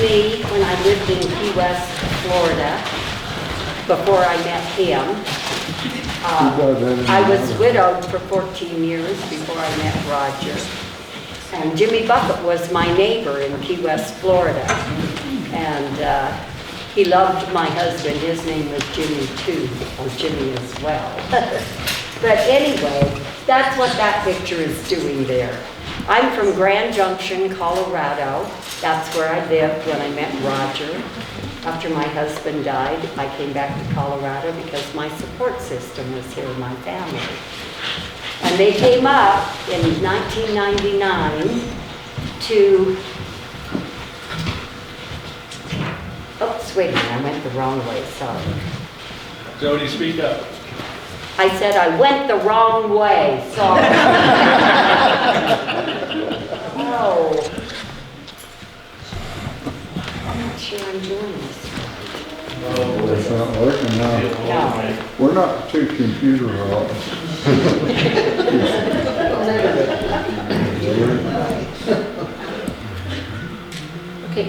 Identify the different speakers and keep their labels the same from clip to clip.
Speaker 1: me when I lived in Key West, Florida, before I met him. I was widowed for 14 years before I met Roger. And Jimmy Buffett was my neighbor in Key West, Florida. And he loved my husband. His name was Jimmy too, or Jimmy as well. But anyway, that's what that picture is doing there. I'm from Grand Junction, Colorado. That's where I lived when I met Roger. After my husband died, I came back to Colorado because my support system was here, my family. And they came up in 1999 to, oops, wait a minute, I went the wrong way, sorry.
Speaker 2: Jodi, speak up.
Speaker 1: I said I went the wrong way, sorry. Oh. I'm not sure I'm doing this.
Speaker 3: It's not working now.
Speaker 1: No.
Speaker 3: We're not too computer
Speaker 4: Okay,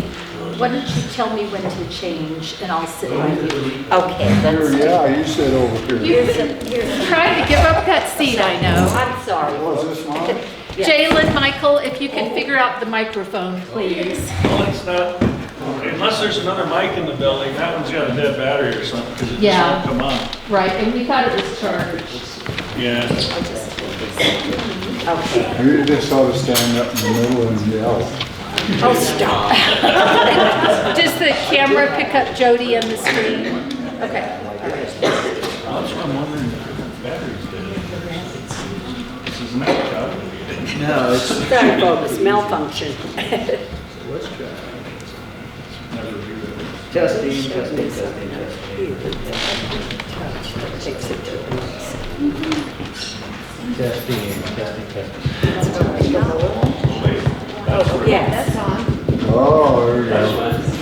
Speaker 4: why don't you tell me when to change and I'll sit by you.
Speaker 1: Okay, let's
Speaker 3: Yeah, you sit over here.
Speaker 1: here's
Speaker 4: Trying to give up that seat, I know.
Speaker 1: I'm sorry.
Speaker 3: Was this mine?
Speaker 1: Yes.
Speaker 4: Jalen, Michael, if you can figure out the microphone, please.
Speaker 2: Well, it's not, unless there's another mic in the building, that one's got a dead battery or something, because it just
Speaker 4: Yeah.
Speaker 2: won't come on.
Speaker 4: Right, and we thought it was charged.
Speaker 2: Yeah.
Speaker 1: Okay.
Speaker 3: You just ought to stand up in the middle and yell.
Speaker 1: Oh, stop.
Speaker 4: Does the camera pick up Jodi and the screen? Okay.
Speaker 2: That's what I'm wondering, if the battery's dead. This is an outcome.
Speaker 5: No, it's
Speaker 1: Sorry, folks, malfunction.
Speaker 5: testing, testing, testing, testing.
Speaker 1: Takes it to the next.
Speaker 5: Testing, testing, testing.
Speaker 1: Yes.
Speaker 3: Oh, there you go.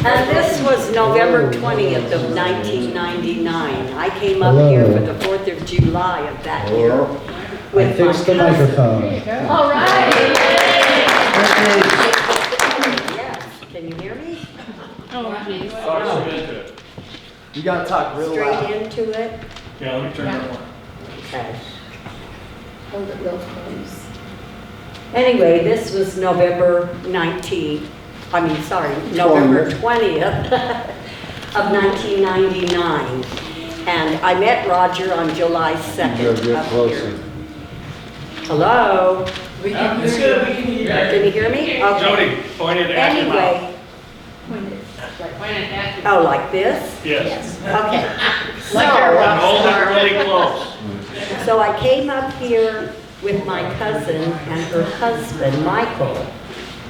Speaker 1: And this was November 20th of 1999. I came up here for the 4th of July of that year
Speaker 3: Hello?
Speaker 1: with my
Speaker 6: Fix the
Speaker 1: cousin.
Speaker 6: microphone.
Speaker 4: All right.
Speaker 1: Yes, can you hear me?
Speaker 4: Oh, geez.
Speaker 2: Talk straight into it.
Speaker 5: You gotta talk real loud.
Speaker 1: Straight into it?
Speaker 2: Yeah, let me turn that one.
Speaker 1: Okay.
Speaker 4: Hold it real close.
Speaker 1: Anyway, this was November 19th, November 20th of 1999. And I met Roger on July 2nd
Speaker 3: You gotta get
Speaker 1: up
Speaker 3: closer.
Speaker 1: here. Hello?
Speaker 2: We can hear you.
Speaker 1: Can you hear me? Okay.
Speaker 2: Jodi, point it at your mouth.
Speaker 1: Anyway, oh, like this?
Speaker 2: Yes.
Speaker 1: Okay.
Speaker 2: And hold it really close.
Speaker 1: So I came up here with my cousin and her husband, Michael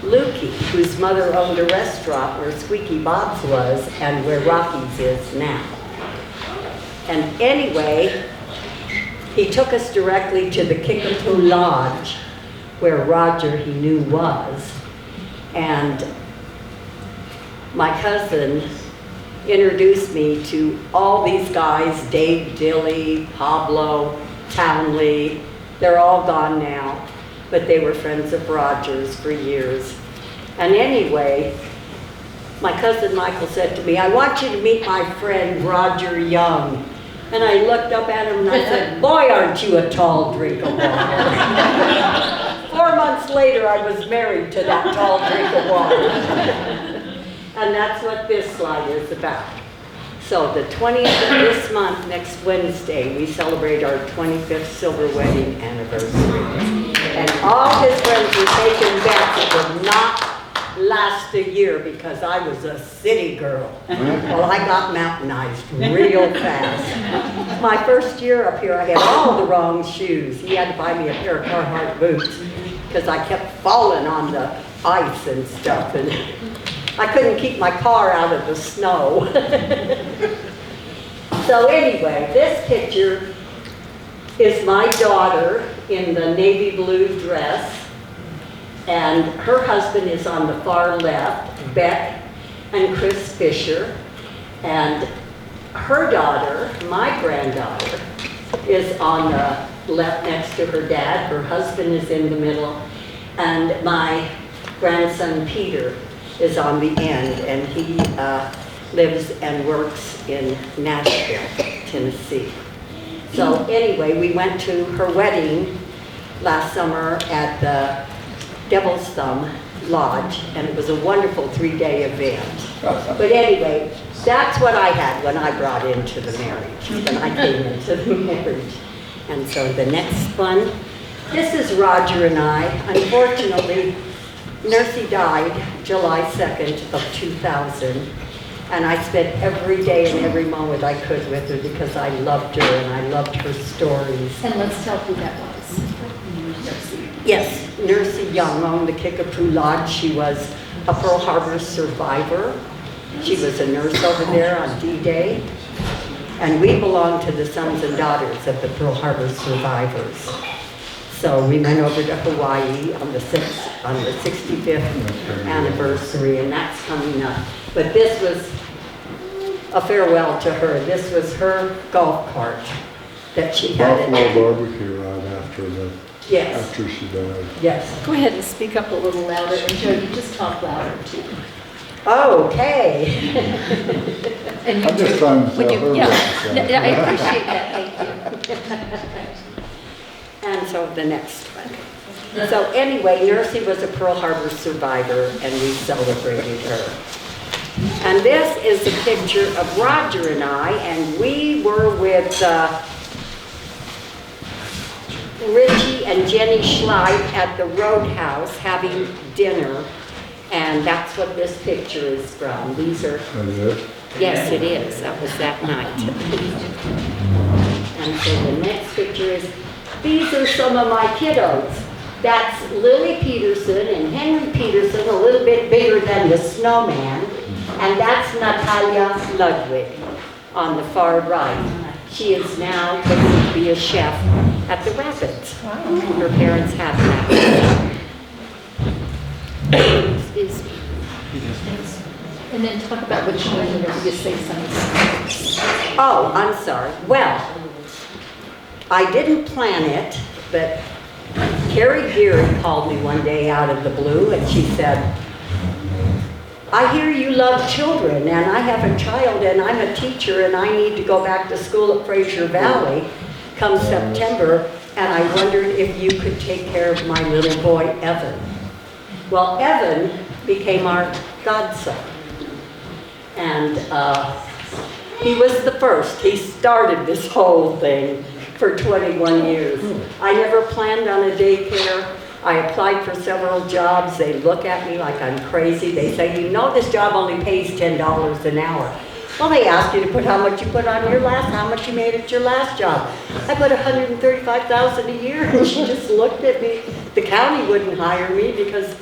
Speaker 1: Lukey, whose mother owned a restaurant where Squeaky Bob's was and where Rocky's is now. And anyway, he took us directly to the Kickapoo Lodge, where Roger he knew was. And my cousin introduced me to all these guys, Dave Dilley, Pablo, Townley. They're all gone now, but they were friends of Roger's for years. And anyway, my cousin Michael said to me, I want you to meet my friend Roger Young. And I looked up at him and I said, boy, aren't you a tall drink of water. 4 months later, I was married to that tall drink of water. And that's what this slide is about. So the 20th of this month, next Wednesday, we celebrate our 25th silver wedding anniversary. And all his friends were taking bets it would not last a year because I was a city girl. Well, I got mountainized real fast. My first year up here, I had all the wrong shoes. He had to buy me a pair of Carhartt boots because I kept falling on the ice and stuff. And I couldn't keep my car out of the snow. So anyway, this picture is my daughter in the navy blue dress, and her husband is on the far left, Beck and Chris Fisher, and her daughter, my granddaughter, is on the left next to her dad. Her husband is in the middle, and my grandson Peter is on the end, and he lives and works in Nashville, Tennessee. So anyway, we went to her wedding last summer at the Devil's Thumb Lodge, and it was a wonderful 3-day event. But anyway, that's what I had when I brought into the marriage, when I came into the marriage. And so the next one, this is Roger and I. Unfortunately, Nursey died July 2nd of 2000. And I spent every day and every moment I could with her because I loved her and I loved her stories.
Speaker 4: And let's tell who that was.
Speaker 1: Yes, Nursey Young owned the Kickapoo Lodge. She was a Pearl Harbor survivor. She was a nurse over there on D-Day. And we belonged to the sons and daughters of the Pearl Harbor survivors. So we went over to Hawaii on the 65th anniversary, and that's coming up. But this was a farewell to her. This was her golf cart that she had.
Speaker 3: Buffalo barbecue right
Speaker 1: Yes,
Speaker 3: after she died.
Speaker 1: yes.
Speaker 4: Go ahead and speak up a little louder, and Jodi, just talk louder too.
Speaker 1: Okay.
Speaker 4: And you
Speaker 3: I'm just trying to
Speaker 4: when
Speaker 3: tell
Speaker 4: you,
Speaker 3: her
Speaker 4: yeah,
Speaker 3: what to say.
Speaker 4: I appreciate that, thank you.
Speaker 1: And so the next one. So anyway, Nursey was a Pearl Harbor survivor, and we celebrated her. And this is a picture of Roger and I, and we were with Richie and Jenny Schleif at the Roadhouse having dinner, and that's what this picture is from. These are,
Speaker 3: That it?
Speaker 1: yes, it is. That was that night. And so the next picture is, these are some of my kiddos. That's Lily Peterson and Henry Peterson, a little bit bigger than the snowman. And that's Natalia Ludwig on the far right. She is now going to be a chef at the Rapids. Her parents have that. Excuse me.
Speaker 4: And then talk about what you wanted to just say something.
Speaker 1: Oh, I'm sorry. Well, I didn't plan it, but Carrie Geary called me one day out of the blue, and she said, I hear you love children, and I have a child, and I'm a teacher, and I need to go back to school at Fraser Valley come September, and I wondered if you could take care of my little boy, Evan. Well, Evan became our godson, and he was the first. He started this whole thing for 21 years. I never planned on a daycare. I applied for several jobs. They look at me like I'm crazy. They say, you know this job only pays $10 an hour. Well, they ask you to put how much you put on your last, how much you made at your last job. I put $135,000 a year, and she just looked at me. The county wouldn't hire me because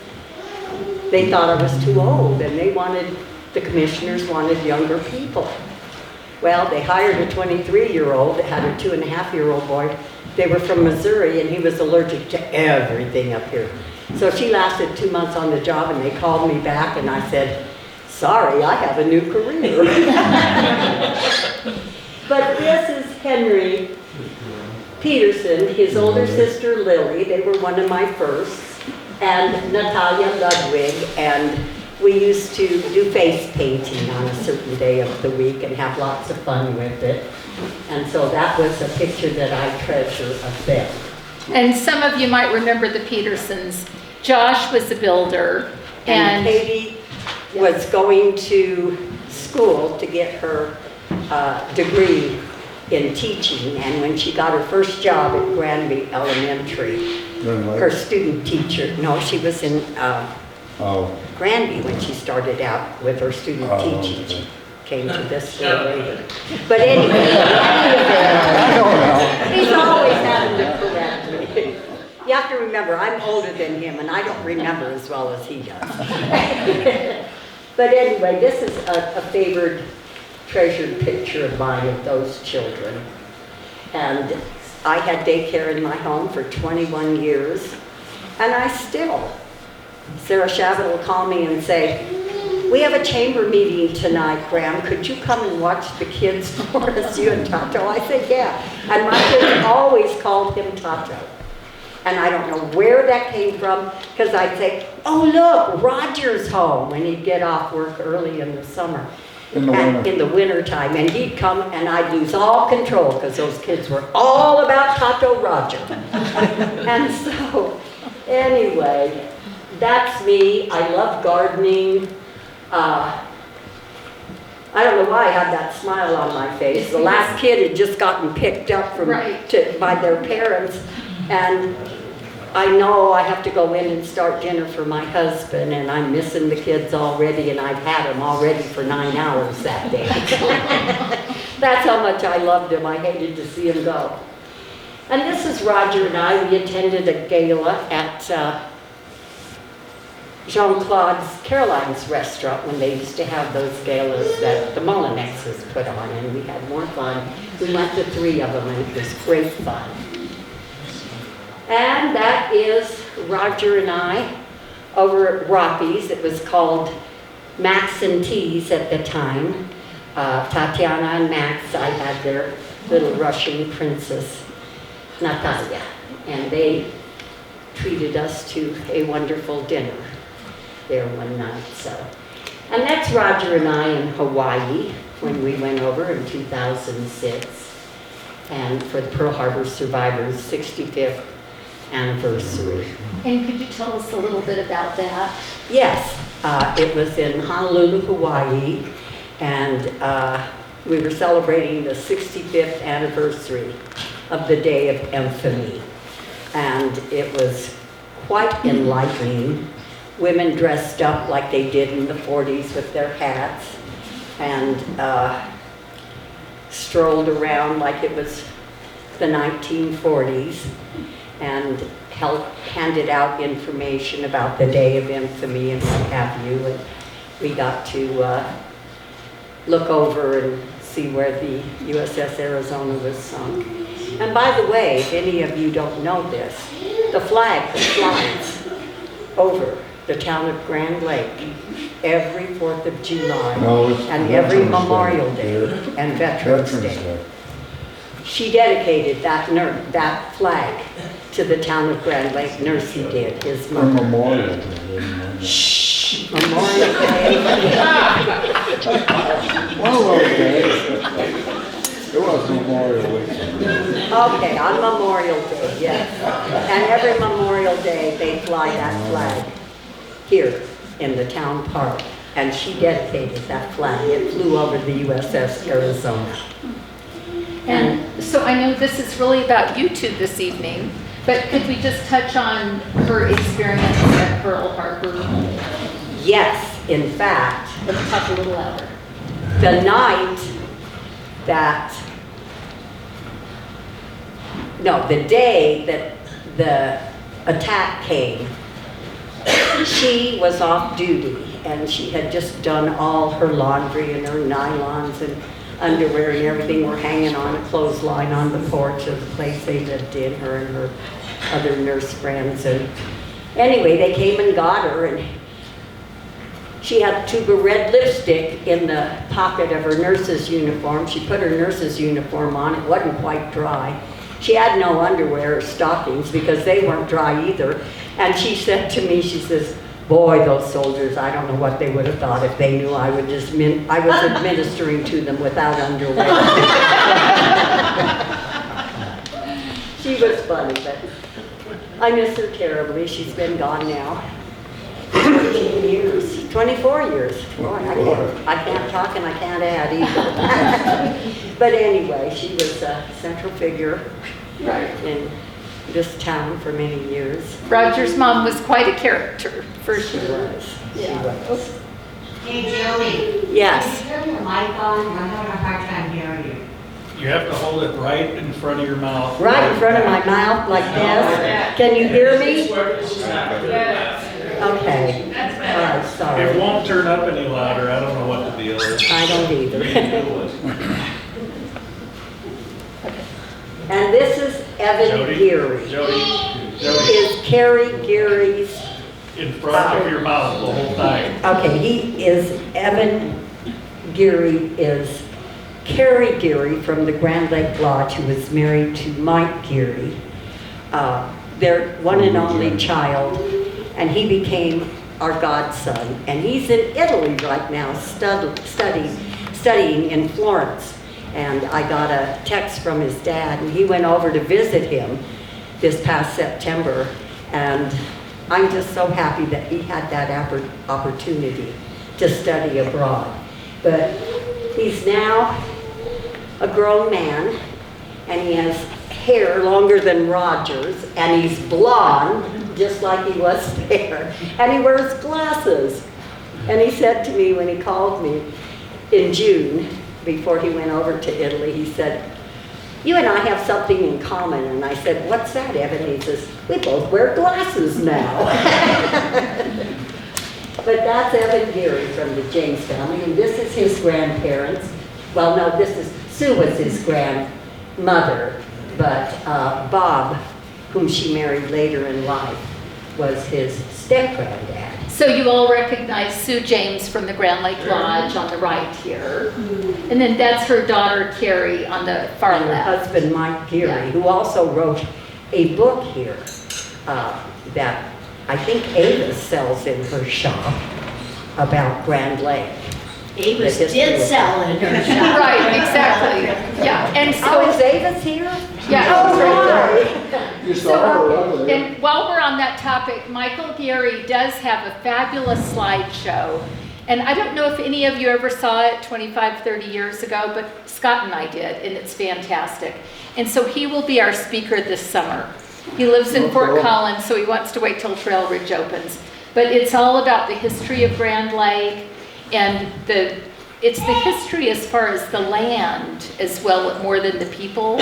Speaker 1: they thought I was too old, and the commissioners wanted younger people. Well, they hired a 23-year-old that had a 2.5-year-old boy. They were from Missouri, and he was allergic to everything up here. So she lasted 2 months on the job, and they called me back, and I said, sorry, I have a new career. But this is Henry Peterson, his older sister Lily. They were one of my firsts, and Natalia Ludwig, and we used to do face painting on a certain day of the week and have lots of fun with it. And so that was a picture that I treasure of them.
Speaker 4: And some of you might remember the Petersons. Josh was a builder,
Speaker 1: And Katie was going to school to get her degree in teaching. And when she got her first job at Granby Elementary, her student teacher, no, she was in Granby when she started out with her student teaching.
Speaker 3: Okay.
Speaker 1: Came to this school later. But anyway, he's always having to correct me. You have to remember, I'm older than him, and I don't remember as well as he does. But anyway, this is a favored, treasured picture of mine of those children. And I had daycare in my home for 21 years, and I still. Sarah Shabbat will call me and say, we have a chamber meeting tonight, Graham. Could you come and watch the kids for us, you and Tato? I said, yeah. And my kids always called him Tato. And I don't know where that came from, because I'd say, oh, look, Roger's home, when he'd get off work early in the summer.
Speaker 3: In the
Speaker 1: And
Speaker 3: winter.
Speaker 1: in the winter time, and he'd come and I'd lose all control, because those kids were all about Tato Roger. And so, anyway, that's me. I love gardening. I don't know why I had that smile on my face. The last kid had just gotten picked up from by their parents, and I know I have to go in and start dinner for my husband, and I'm missing the kids already, and I've had them already for 9 hours that day. That's how much I loved him. I hated to see him go. And this is Roger and I. We attended a gala at Jean-Claude's Caroline's restaurant when they used to have those galas that the Molinexes put on, and we had more fun. We went to 3 of them, and it was great fun. And that is Roger and I over at Rocky's. It was called Max and Teas at the time. Tatiana and Max, I had their little Russian princess, Natalia, and they treated us to a wonderful dinner there one night. So, and that's Roger and I in Hawaii when we went over in 2006, and for the Pearl Harbor survivors' 65th anniversary.
Speaker 4: And could you tell us a little bit about that?
Speaker 1: Yes, it was in Honolulu, Hawaii, and we were celebrating the 65th anniversary of the Day of Infamy, and it was quite enlightening. Women dressed up like they did in the 40s with their hats, and strolled around like it was the 1940s, and handed out information about the Day of Infamy and what have you, and we got to look over and see where the USS Arizona was sunk. And by the way, if any of you don't know this, the flag flies over the town of Grand Lake every 4th of July and every
Speaker 3: Veterans
Speaker 1: Memorial
Speaker 3: Day.
Speaker 1: Day and Veterans Day. She dedicated that flag to the town of Grand Lake. Nursey did, his
Speaker 3: For
Speaker 1: mother.
Speaker 3: Memorial Day.
Speaker 1: Shh, Memorial Day.
Speaker 3: One of those days. It was Memorial Weekend.
Speaker 1: Okay, on Memorial Day, yes. And every Memorial Day, they fly that flag here in the town park. And she dedicated that flag. It flew over the USS Arizona.
Speaker 4: And so I know this is really about you two this evening, but could we just touch on her experience at Pearl Harbor?
Speaker 1: Yes, in fact,
Speaker 4: Let's talk a little louder.
Speaker 1: the night that, no, the day that the attack came, she was off duty, and she had just done all her laundry, and her nylons and underwear and everything were hanging on a clothesline on the porch of the place they lived in, her and her other nurse friends. And anyway, they came and got her, and she had a tube of red lipstick in the pocket of her nurse's uniform. She put her nurse's uniform on. It wasn't quite dry. She had no underwear or stockings because they weren't dry either. And she said to me, she says, boy, those soldiers, I don't know what they would have thought if they knew I was administering to them without underwear. She was funny, but I miss her terribly. She's been gone now 14 years, 24 years. Boy, I can't talk and I can't add either. But anyway, she was a central figure in this town for many years.
Speaker 4: Roger's mom was quite a character, for
Speaker 1: She
Speaker 4: sure.
Speaker 1: was. She
Speaker 4: Yeah.
Speaker 1: was.
Speaker 6: Hey, Jodi.
Speaker 1: Yes.
Speaker 6: Can you turn your mic on? I'm having a hard time hearing you.
Speaker 2: You have to hold it right in front of your mouth.
Speaker 1: Right in front of my mouth like this. Can you hear me? Okay. All right,
Speaker 2: It
Speaker 1: sorry.
Speaker 2: won't turn up any louder. I don't know what the deal is.
Speaker 1: I don't either. And this is Evan
Speaker 2: Jodi,
Speaker 1: Geary.
Speaker 2: Jodi,
Speaker 1: Is Carrie Geary's,
Speaker 2: in front of your mouth the whole time.
Speaker 1: okay, Evan Geary is Carrie Geary from the Grand Lake Lodge, who was married to Mike Geary. their one and only child, and he became our godson. And he's in Italy right now studying in Florence. And I got a text from his dad, and he went over to visit him this past September. And I'm just so happy that he had that opportunity to study abroad. But he's now a grown man, and he has hair longer than Roger's, and he's blonde, just like he was there, and he wears glasses. And he said to me when he called me in June, before he went over to Italy, he said, "You and I have something in common." And I said, "What's that, Evan?" He says, "We both wear glasses now." But that's Evan Geary from the James family, and this is his grandparents. Well, no, Sue was his grandmother, but Bob, whom she married later in life, was his step-granddad.
Speaker 4: So you all recognize Sue James from the Grand Lake Lodge on the right here. And then that's her daughter, Carrie, on the far
Speaker 1: And her
Speaker 4: left.
Speaker 1: husband, Mike Geary,
Speaker 4: Yeah.
Speaker 1: who also wrote a book here that I think Ava sells in her shop about Grand Lake.
Speaker 6: Avis
Speaker 1: The history
Speaker 6: did
Speaker 1: of-
Speaker 6: sell in her shop.
Speaker 4: Right, exactly. Yeah, and
Speaker 1: Oh, is
Speaker 4: so,
Speaker 1: Ava's here?
Speaker 4: yeah.
Speaker 1: Oh, right.
Speaker 3: You saw her over there.
Speaker 4: And while we're on that topic, Michael Geary does have a fabulous slideshow. And I don't know if any of you ever saw it 25, 30 years ago, but Scott and I did, and it's fantastic. And so he will be our speaker this summer. He lives in Fort
Speaker 3: cool.
Speaker 4: Collins, so he wants to wait till Trail Ridge opens. But it's all about the history of Grand Lake, and it's the history as far as the land as well, more than the people.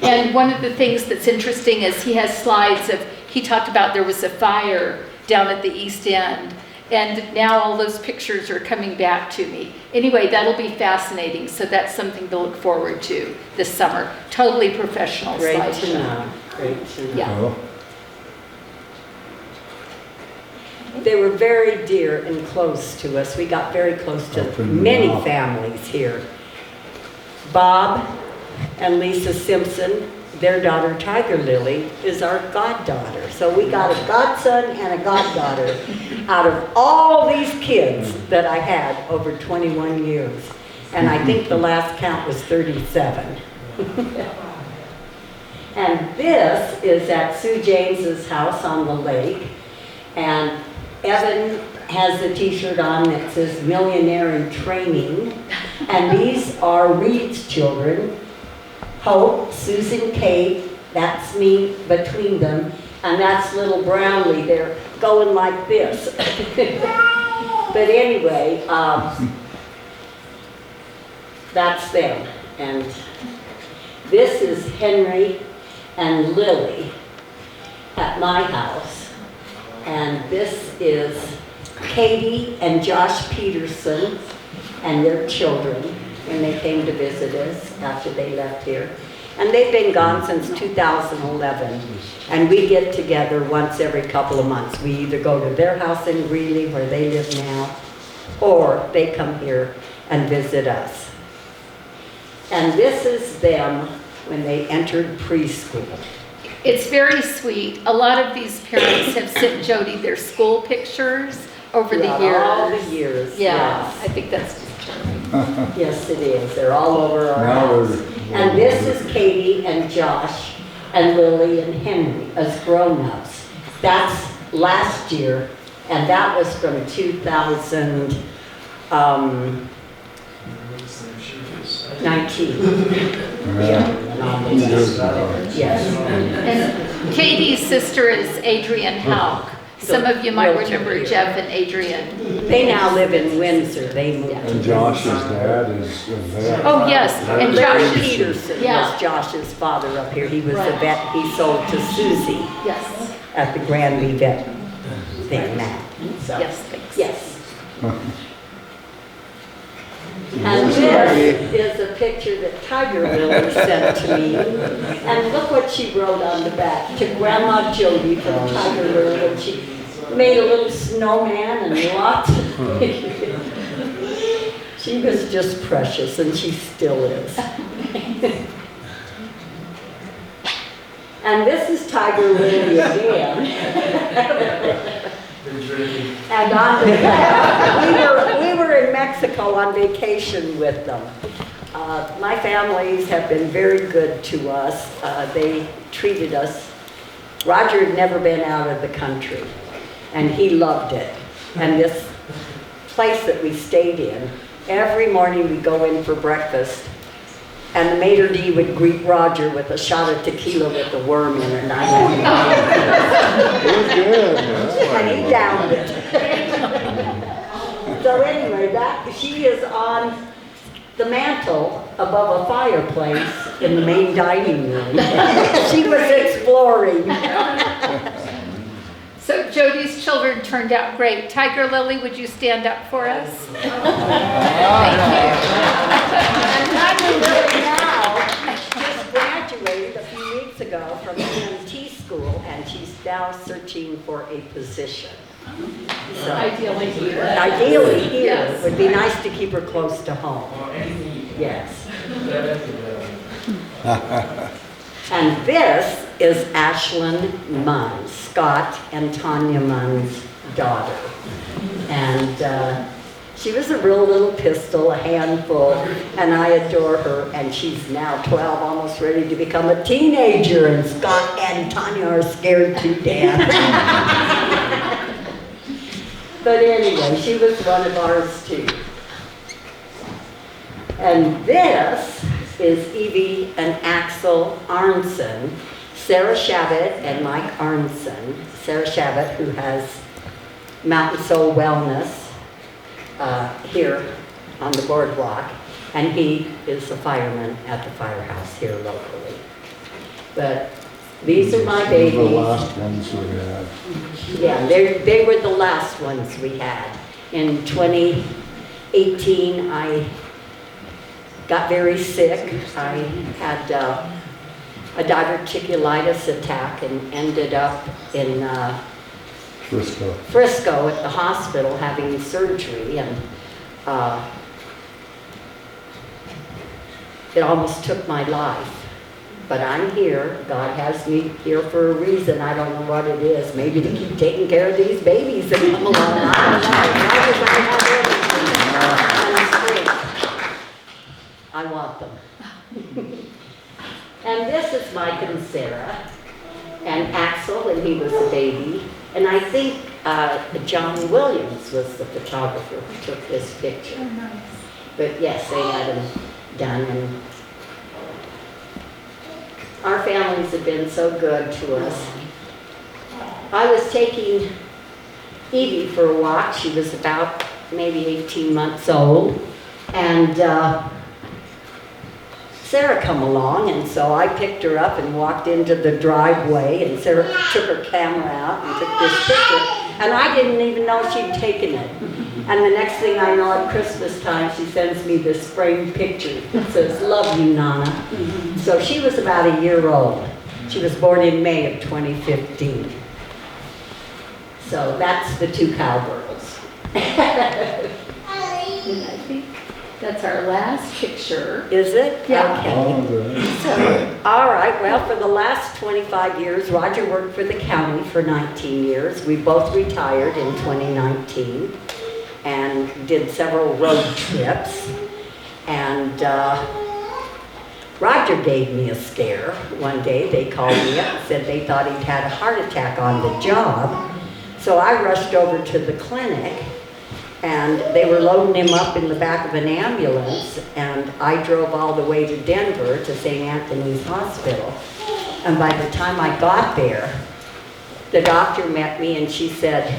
Speaker 4: And one of the things that's interesting is he has slides of, he talked about there was a fire down at the East End, and now all those pictures are coming back to me. Anyway, that'll be fascinating, so that's something to look forward to this summer. Totally professional
Speaker 1: Great to
Speaker 4: slideshow.
Speaker 1: know. Great to know.
Speaker 4: Yeah.
Speaker 3: Oh,
Speaker 1: They were very dear and close to us. We got very close to many families here. Bob and Lisa Simpson, their daughter Tiger Lily, is our goddaughter. So we got a godson and a goddaughter out of all these kids that I had over 21 years. And I think the last count was 37. And this is at Sue James's house on the lake. And Evan has a t-shirt on that says "Millionaire in Training." And these are Reed's children. Hope, Susan, Kate, that's me between them. And that's little Brownlee. They're going like this. But anyway, that's them. And this is Henry and Lily at my house. And this is Katie and Josh Peterson and their children when they came to visit us after they left here. And they've been gone since 2011. And we get together once every couple of months. We either go to their house in Greeley, where they live now, or they come here and visit us. And this is them when they entered preschool.
Speaker 4: It's very sweet. A lot of these parents have sent Jodi their school pictures over the
Speaker 1: Throughout
Speaker 4: years.
Speaker 1: all the years,
Speaker 4: Yeah,
Speaker 1: yes.
Speaker 4: I think that's just charming.
Speaker 1: Yes, it is. They're all over our
Speaker 3: Now
Speaker 1: house.
Speaker 3: they're-
Speaker 1: And this is Katie and Josh and Lily and Henry as grown-ups. That's last year, and that was from 2019.
Speaker 3: Yeah.
Speaker 1: Yes.
Speaker 4: And Katie's sister is Adrienne Hauk. Some of you might remember Jeff and Adrienne.
Speaker 1: They now live in Windsor. They moved.
Speaker 3: And Josh's dad is there.
Speaker 4: Oh, yes, and
Speaker 1: Larry
Speaker 4: Josh is,
Speaker 1: Peterson
Speaker 4: yeah.
Speaker 1: was Josh's father up here. He was a
Speaker 4: Right.
Speaker 1: vet. He sold to Susie
Speaker 4: yes,
Speaker 1: at the Granby Vet thing now. So,
Speaker 4: yes, thanks.
Speaker 1: yes. And this is a picture that Tiger Lily sent to me. And look what she wrote on the back. To Grandma Jodi from Tiger Lily. And she made a little snowman and lots of She was just precious, and she still is. And this is Tiger Lily again. And on the left, we were in Mexico on vacation with them. My families have been very good to us. They treated us. Roger had never been out of the country, and he loved it. And this place that we stayed in, every morning we go in for breakfast, and the maitre d' would greet Roger with a shot of tequila with a worm in it, and I had
Speaker 3: It was good.
Speaker 1: and he downed it. So anyway, she is on the mantle above a fireplace in the main dining room. She was exploring.
Speaker 4: So Jodi's children turned out great. Tiger Lily, would you stand up for us? Thank
Speaker 1: And Tiger Lily now just graduated a few weeks ago from EMT school, and she's now searching for a position. So,
Speaker 4: Ideally here.
Speaker 1: ideally here,
Speaker 4: Yes.
Speaker 1: would be nice to keep her close to home. Yes. And this is Ashlyn Munn, Scott and Tanya Munn's daughter. And she was a real little pistol, a handful, and I adore her. And she's now 12, almost ready to become a teenager, and Scott and Tanya are scared to death. But anyway, she was one of ours too. And this is Evie and Axel Arnson, Sarah Shabbat and Mike Arnson. Sarah Shabbat, who has Mountain Soul Wellness here on the boardwalk, and he is a fireman at the firehouse here locally. But these are my babies.
Speaker 3: The last ones we had.
Speaker 1: Yeah, they were the last ones we had. In 2018, I got very sick. I had a diverticulitis attack and ended up in Frisco at the hospital having surgery, and it almost took my life. But I'm here. God has me here for a reason. I don't know what it is. Maybe to keep taking care of these babies that come along. I don't know. I want them. And this is Mike and Sarah, and Axel, and he was a baby. And I think John Williams was the photographer who took this picture.
Speaker 4: Oh, nice.
Speaker 1: But yes, they had him done. And our families have been so good to us. I was taking Evie for a walk. She was about maybe 18 months old. And Sarah come along, and so I picked her up and walked into the driveway, and Sarah took her camera out and took this picture. And I didn't even know she'd taken it. And the next thing I know, at Christmas time, she sends me this framed picture that says, "Love you, Nana." So she was about a year old. She was born in May of 2015. So that's the two cowgirls.
Speaker 4: And I think that's our last picture.
Speaker 1: Is it?
Speaker 4: Yeah.
Speaker 1: Okay.
Speaker 3: Oh, good.
Speaker 1: So, all right, well, for the last 25 years, Roger worked for the county for 19 years. We both retired in 2019 and did several road trips. And Roger gave me a scare. One day they called me up and said they thought he'd had a heart attack on the job. So I rushed over to the clinic, and they were loading him up in the back of an ambulance, and I drove all the way to Denver to St. Anthony's Hospital. And by the time I got there, the doctor met me and she said,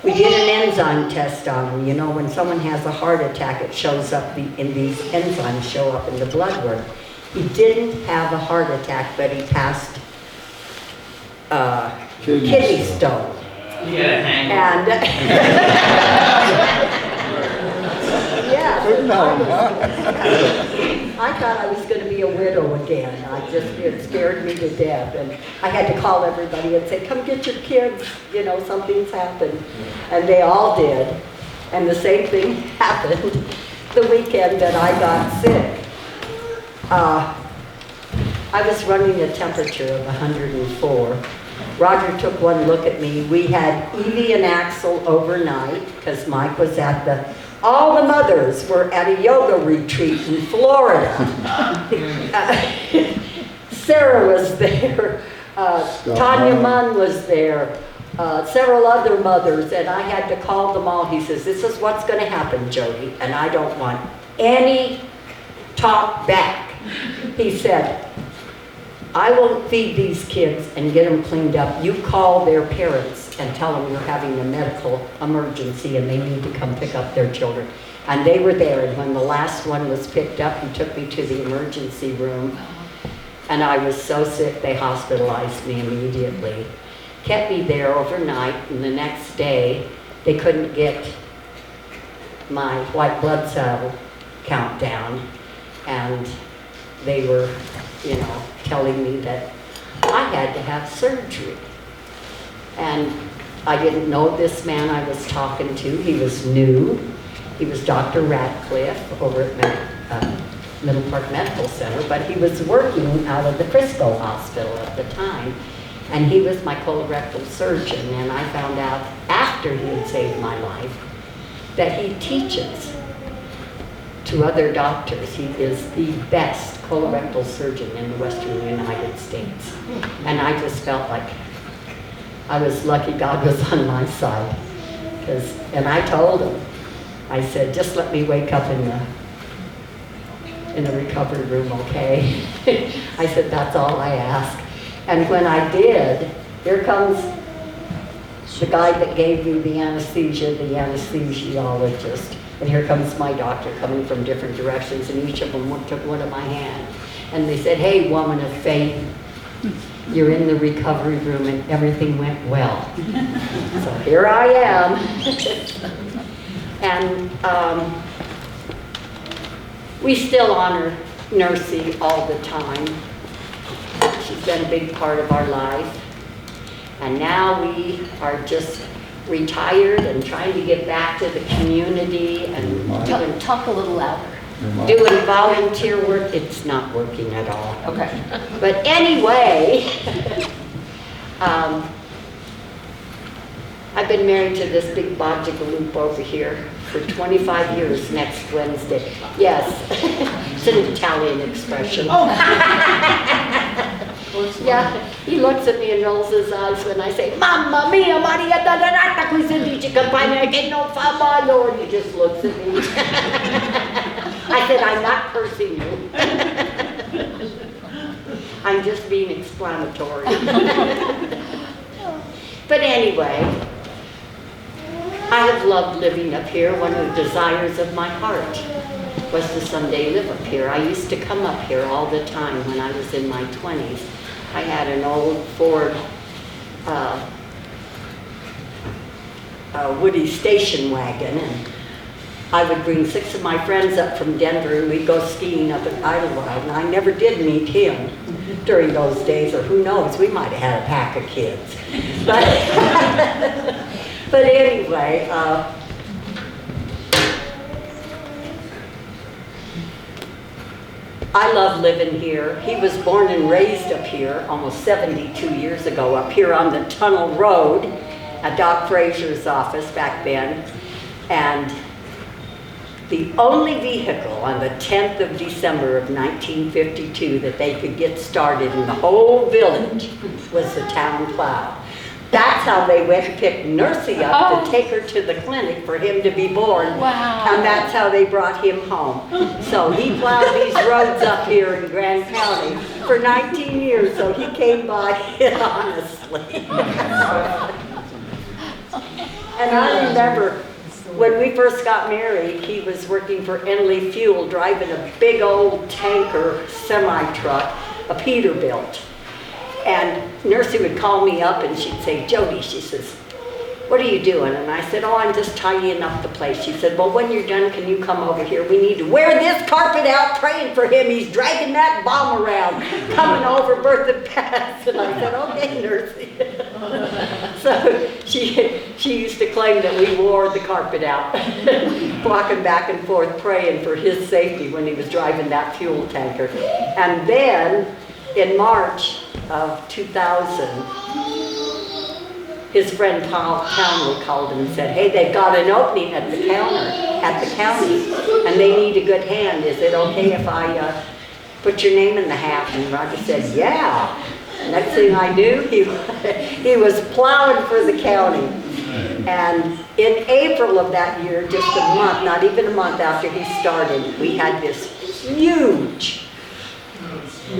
Speaker 1: "We did an enzyme test on him. You know, when someone has a heart attack, it shows up, and these enzymes show up in the blood work. He didn't have a heart attack, but he passed kidney stone." And yeah, I thought I was going to be a widow again. It scared me to death, and I had to call everybody and say, "Come get your kids, you know, something's happened." And they all did. And the same thing happened the weekend that I got sick. I was running a temperature of 104. Roger took one look at me. We had Evie and Axel overnight because Mike was at all the mothers were at a yoga retreat in Florida. Sarah was there. Tanya Munn was there. Several other mothers, and I had to call them all. He says, this is what's going to happen, Jodi, and I don't want any talk back. He said, I will feed these kids and get them cleaned up. You call their parents and tell them you're having a medical emergency and they need to come pick up their children. And they were there, and when the last one was picked up, he took me to the emergency room. And I was so sick, they hospitalized me immediately. Kept me there overnight, and the next day, they couldn't get my white blood cell count down. And they were, telling me that I had to have surgery. And I didn't know this man I was talking to. He was new. He was Dr. Radcliffe over at Middle Park Medical Center, but he was working out of the Frisco Hospital at the time. And he was my colorectal surgeon, and I found out after he had saved my life that he teaches to other doctors. He is the best colorectal surgeon in the Western United States. And I just felt like I was lucky God was on my side. And I told him, I said, just let me wake up in the recovery room, okay? I said, that's all I ask. And when I did, here comes the guy that gave me the anesthesia, the anesthesiologist. And here comes my doctor coming from different directions, and each of them took one of my hands. And they said, hey, woman of faith, you're in the recovery room and everything went well. So here I am. And we still honor Nursey all the time. She's been a big part of our life. And now we are just retired and trying to get back to the community and
Speaker 4: Talk a little louder.
Speaker 1: doing volunteer work. It's not working at all.
Speaker 4: Okay.
Speaker 1: But anyway, I've been married to this big bajigaloop over here for 25 years next Wednesday. Yes, it's an Italian expression. Yeah, he looks at me and rolls his eyes when I say, Mamma mia, Maria Dolorata, qui si dice campagna che non fa male. He just looks at me. I said, I'm not cursing you. I'm just being explanatory. But anyway, I have loved living up here. One of the desires of my heart was to someday live up here. I used to come up here all the time when I was in my 20s. I had an old Ford Woody station wagon, and I would bring 6 of my friends up from Denver, and we'd go skiing up at Idlewild. And I never did meet him during those days, or who knows, we might have had a pack of kids. But anyway, I love living here. He was born and raised up here almost 72 years ago, up here on the Tunnel Road at Doc Frazier's office back then. And the only vehicle on the 10th of December of 1952 that they could get started in the whole village was the town plow. That's how they went and picked Nursey up to take her to the clinic for him to be born.
Speaker 4: Wow.
Speaker 1: And that's how they brought him home. So he plowed these roads up here in Grand County for 19 years, so he came by it honestly. And I remember when we first got married, he was working for Enley Fuel, driving a big old tanker semi-truck, a Peterbilt. And Nursey would call me up and she'd say, Jodi, she says, what are you doing? And I said, oh, I'm just tidying up the place. She said, well, when you're done, can you come over here? We need to wear this carpet out praying for him. He's dragging that bomb around, coming over Bertha Pass. And I said, okay, Nursey. So she used to claim that we wore the carpet out, walking back and forth praying for his safety when he was driving that fuel tanker. And then in March of 2000, his friend Paul Townley called him and said, hey, they've got an opening at the county, and they need a good hand. Is it okay if I put your name in the hat? And Roger said, yeah. Next thing I knew, he was plowing for the county. And in April of that year, just a month, not even a month after he started, we had this huge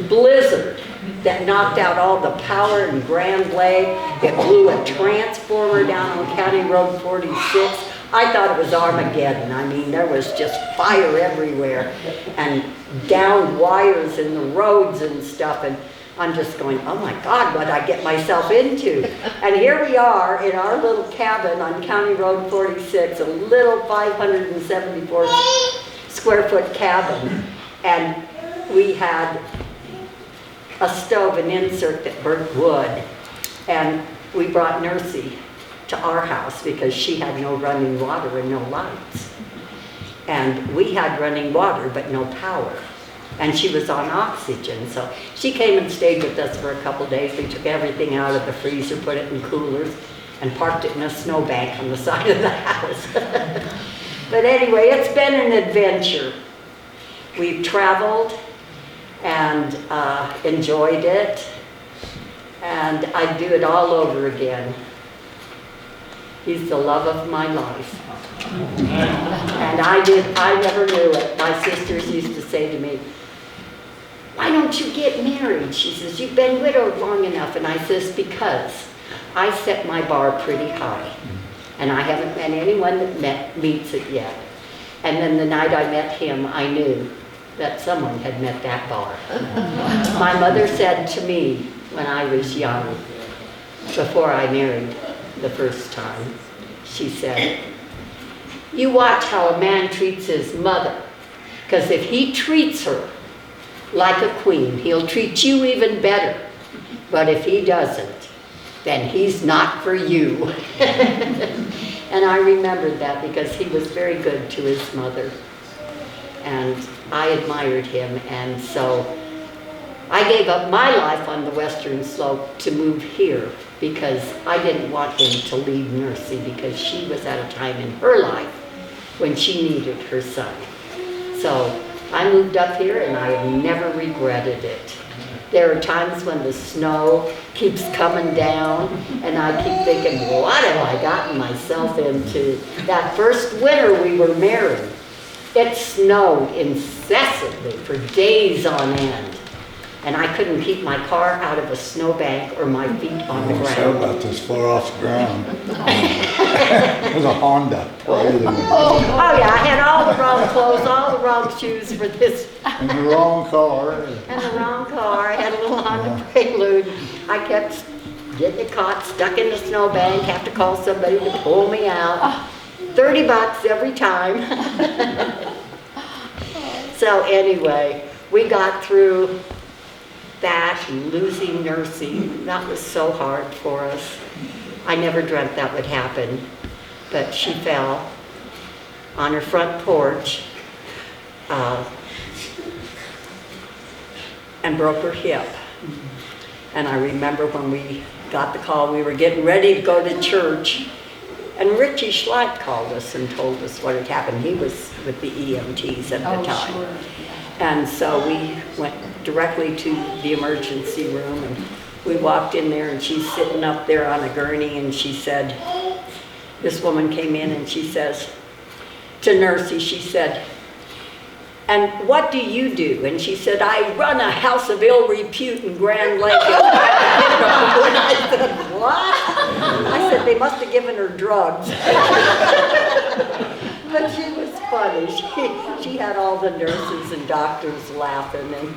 Speaker 1: blizzard that knocked out all the power in Grand Lake. It blew a transformer down on County Road 46. I thought it was Armageddon. I mean, there was just fire everywhere and downed wires in the roads and stuff. And I'm just going, oh my God, what did I get myself into? And here we are in our little cabin on County Road 46, a little 574 square foot cabin. And we had a stove, an insert that burnt wood. And we brought Nursey to our house because she had no running water and no lights. And we had running water, but no power. And she was on oxygen, so she came and stayed with us for a couple days. We took everything out of the freezer, put it in coolers, and parked it in a snowbank on the side of the house. But anyway, it's been an adventure. We've traveled and enjoyed it, and I'd do it all over again. He's the love of my life. And I never knew it. My sisters used to say to me, why don't you get married? She says, you've been widowed long enough. And I says, because I set my bar pretty high. And I haven't met anyone that meets it yet. And then the night I met him, I knew that someone had met that bar. My mother said to me when I was young, before I married the first time, she said, you watch how a man treats his mother, because if he treats her like a queen, he'll treat you even better. But if he doesn't, then he's not for you. And I remembered that because he was very good to his mother. And I admired him, and so I gave up my life on the Western Slope to move here because I didn't want him to leave Nursey because she was at a time in her life when she needed her son. So I moved up here and I have never regretted it. There are times when the snow keeps coming down and I keep thinking, what have I gotten myself into? That first winter we were married, it snowed incessantly for days on end. And I couldn't keep my car out of a snowbank or my feet on the
Speaker 3: I said
Speaker 1: ground.
Speaker 3: about this far off the ground. It was a Honda.
Speaker 1: Oh yeah, I had all the wrong clothes, all the wrong shoes for this,
Speaker 3: In the wrong car.
Speaker 1: and the wrong car. I had a little Honda Prelude. I kept getting caught, stuck in the snowbank, have to call somebody to pull me out. $30 every time. So anyway, we got through that, losing Nursey. That was so hard for us. I never dreamt that would happen, but she fell on her front porch and broke her hip. And I remember when we got the call, we were getting ready to go to church, and Richie Schleit called us and told us what had happened. He was with the EMTs at the time.
Speaker 4: Sure.
Speaker 1: And so we went directly to the emergency room, and we walked in there, and she's sitting up there on a gurney, and she said, this woman came in and she says to Nursey, she said, and what do you do? And she said, I run a house of ill repute in Grand Lake. And I said, what? I said, they must have given her drugs. But she was funny. She had all the nurses and doctors laughing, and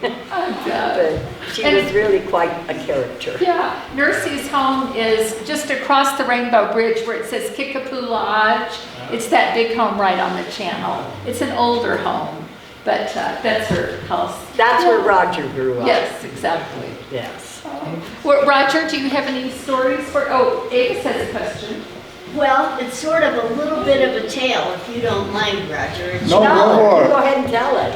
Speaker 1: but she was really quite a character.
Speaker 4: Yeah, Nursey's home is just across the Rainbow Bridge where it says Kickapoo Lodge. It's that big home right on the channel. It's an older home, but that's her house.
Speaker 1: That's where Roger grew up.
Speaker 4: Yes, exactly.
Speaker 1: Yes.
Speaker 4: Well, Roger, do you have any stories for? Oh, Avis has a question.
Speaker 6: Well, it's sort of a little bit of a tale, if you don't mind, Roger.
Speaker 3: No, go for it.
Speaker 1: Go ahead and tell it.